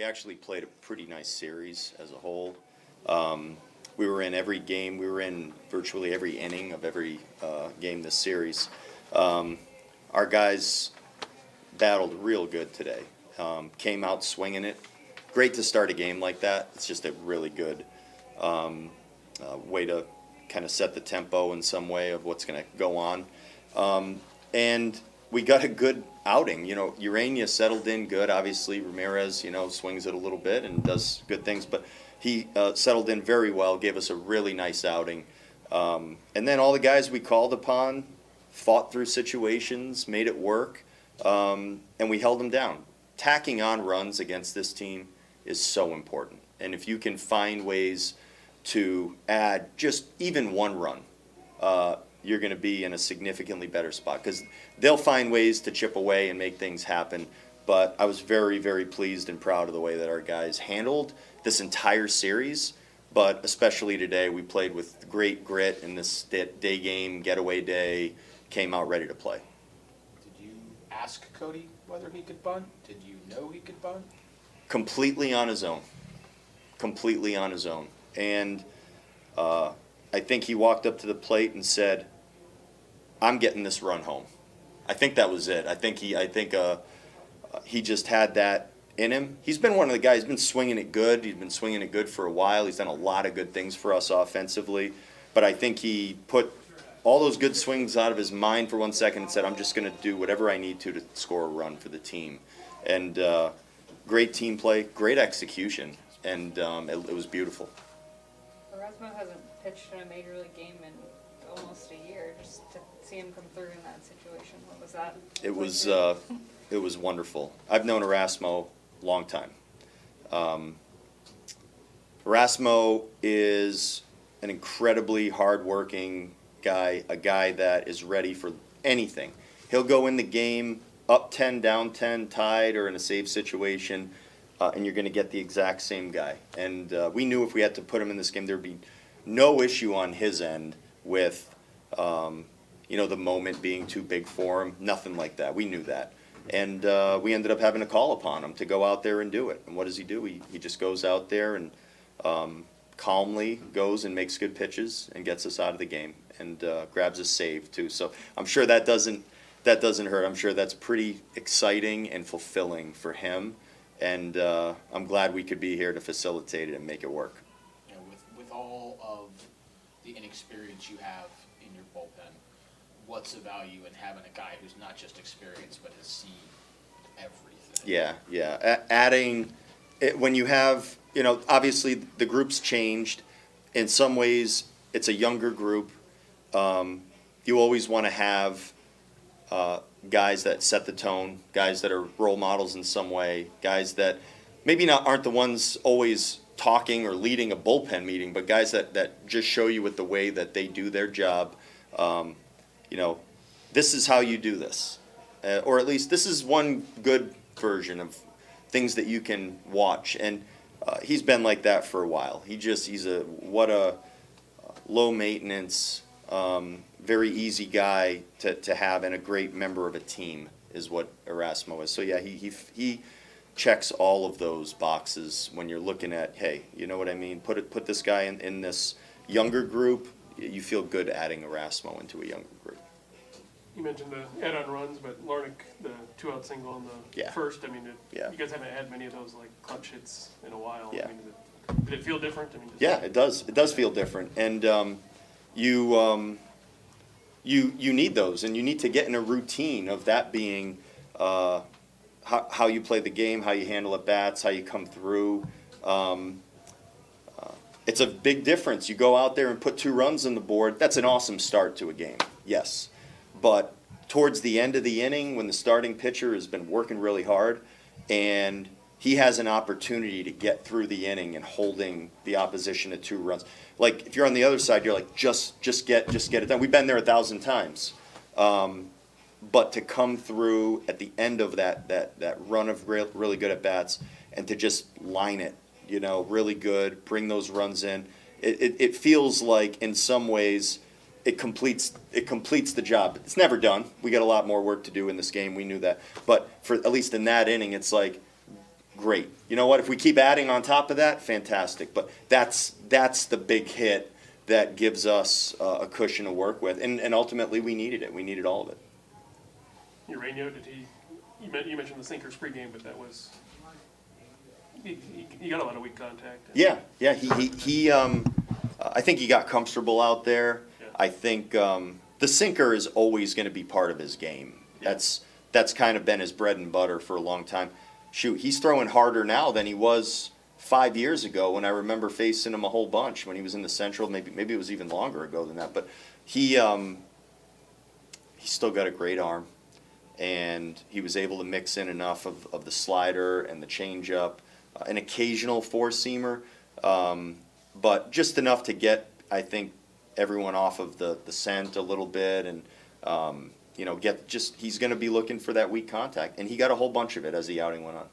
We actually played a pretty nice series as a whole. We were in every game. We were in virtually every inning of every game this series. Our guys battled real good today. Came out swinging it. Great to start a game like that. It's just a really good way to kind of set the tempo in some way of what's going to go on. And we got a good outing. You know, Urena settled in good. Obviously, Ramirez, swings it a little bit and does good things. But he settled in very well, gave us a really nice outing. And then all the guys we called upon fought through situations, made it work, and we held them down. Tacking on runs against this team is so important. And if you can find ways to add just even one run, you're going to be in a significantly better spot because they'll find ways to chip away and make things happen. But I was very, very pleased and proud of the way that our guys handled this entire series. But especially today, we played with great grit in this day game, getaway day, came out ready to play. Did you ask Cody whether he could bunt? Did you know he could bunt? Completely on his own. Completely on his own. And I think he walked up to the plate and said, "I'm getting this run home." I think that was it. I think he just had that in him. He's been one of the guys. He's been swinging it good. He's been swinging it good for a while. He's done a lot of good things for us offensively. But I think he put all those good swings out of his mind for 1 second and said, "I'm just going to do whatever I need to score a run for the team." And great team play, great execution, and it was beautiful. Arasmo hasn't pitched in a major league game in almost a year. Just to see him come through in that situation, what was that? It was wonderful. I've known Arasmo a long time. Arasmo is an incredibly hardworking guy, a guy that is ready for anything. He'll go in the game up 10, down 10, tied, or in a save situation, and you're going to get the exact same guy. And we knew if we had to put him in this game, there would be no issue on his end with, the moment being too big for him. Nothing like that. We knew that. And we ended up having to call upon him to go out there and do it. And what does he do? He just goes out there and calmly goes and makes good pitches and gets us out of the game and grabs a save too. So I'm sure that doesn't hurt. I'm sure that's pretty exciting and fulfilling for him. And I'm glad we could be here to facilitate it and make it work. You know, with all of the inexperience you have in your bullpen, what's the value in having a guy who's not just experienced but has seen everything? Yeah. Adding it, when you have, obviously the group's changed. In some ways, it's a younger group. You always want to have guys that set the tone, guys that are role models in some way, guys that maybe aren't the ones always talking or leading a bullpen meeting, but guys that just show you with the way that they do their job. This is how you do this. Or at least this is one good version of things that you can watch. And he's been like that for a while. He's a low maintenance, very easy guy to have and a great member of a team is what Arasmo is. So yeah, he checks all of those boxes when you're looking at, hey, you know what I mean? Put this guy in this younger group. You feel good adding Arasmo into a younger group. You mentioned the add-on runs, but Larnick, the 2-out single in the first, you guys haven't had many of those like clutch hits in a while. Yeah. Did it feel different? Yeah, it does. It does feel different. And you need those, and you need to get in a routine of that being how you play the game, how you handle at bats, how you come through. It's a big difference. You go out there and put 2 runs on the board. That's an awesome start to a game, yes. But towards the end of the inning, when the starting pitcher has been working really hard, and he has an opportunity to get through the inning and holding the opposition to 2 runs. Like if you're on the other side, you're like, just get it done. We've been there 1,000 times. But to come through at the end of that run of really good at bats and to just line it, really good, bring those runs in. It feels like in some ways it completes the job. It's never done. We got a lot more work to do in this game. We knew that. But for at least in that inning, it's like great. You know what? If we keep adding on top of that, fantastic. But that's the big hit that gives us a cushion to work with, and ultimately we needed it. We needed all of it. Urena, you mentioned the sinkers pregame, but that was he got a lot of weak contact. Yeah. He I think he got comfortable out there. Yeah. I think the sinker is always going to be part of his game. Yeah. That's kind of been his bread and butter for a long time. Shoot, he's throwing harder now than he was 5 years ago when I remember facing him a whole bunch when he was in the Central. Maybe it was even longer ago than that. But he's still got a great arm, and he was able to mix in enough of the slider and the changeup, an occasional four-seamer, but just enough to get, I think, everyone off of the scent a little bit, and he's going to be looking for that weak contact, and he got a whole bunch of it as the outing went on.